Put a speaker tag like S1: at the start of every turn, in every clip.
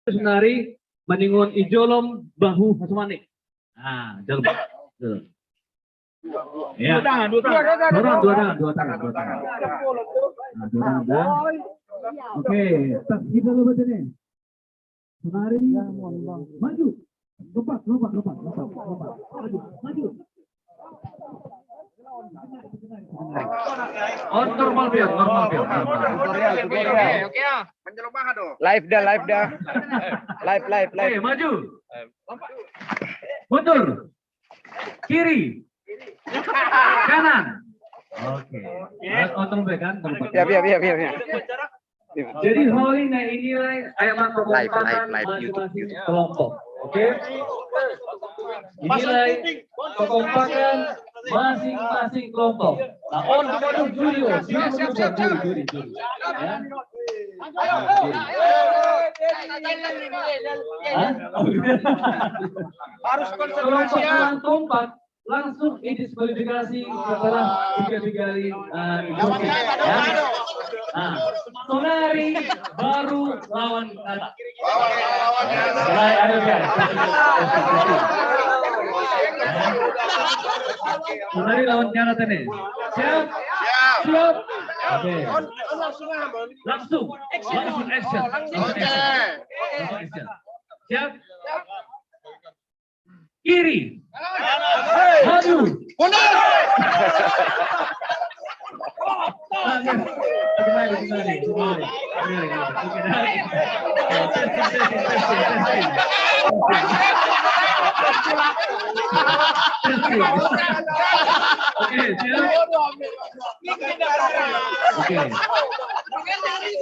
S1: Sunari meningun ijolom bahu hasmani. Nah, jolom. Ya. Dua tangan. Oke, tak kita lompat ini. Sunari maju. Lompat. Maju. Oh, normal biar.
S2: Oke. Live dah. Live.
S1: Maju. Mundur. Kiri. Kanan. Oke. Otong kan?
S2: Biar.
S1: Jadi hal ini ayat kekompakan masing-masing kelompok. Oke? Dinilai kekompakan masing-masing kelompok. Nah, on juri. Ya.
S2: Harus
S1: kelompok yang kompak langsung didiskualifikasi setelah 3 kali diblokir. Ya. Nah, Sunari baru lawan kata. Mulai ada guys. Sunari lawan kata nih. Siap. Oke. Langsung action. Siap. Kiri. Maju.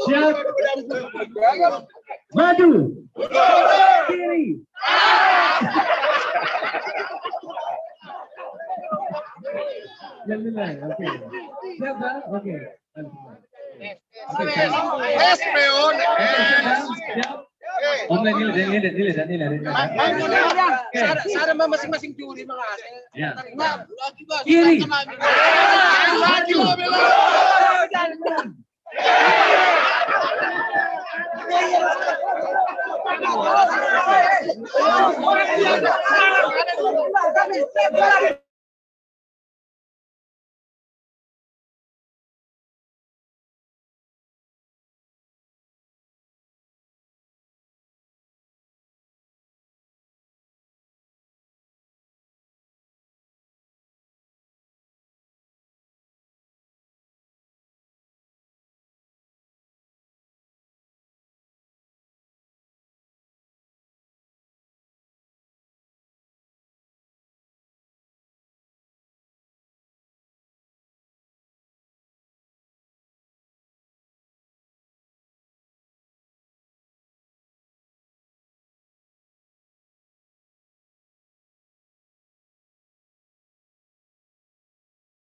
S1: Siap. Maju. Kiri. Oke. Siap kan? Oke.
S2: Sarang masing-masing juri mengasih.
S1: Kiri. Maju.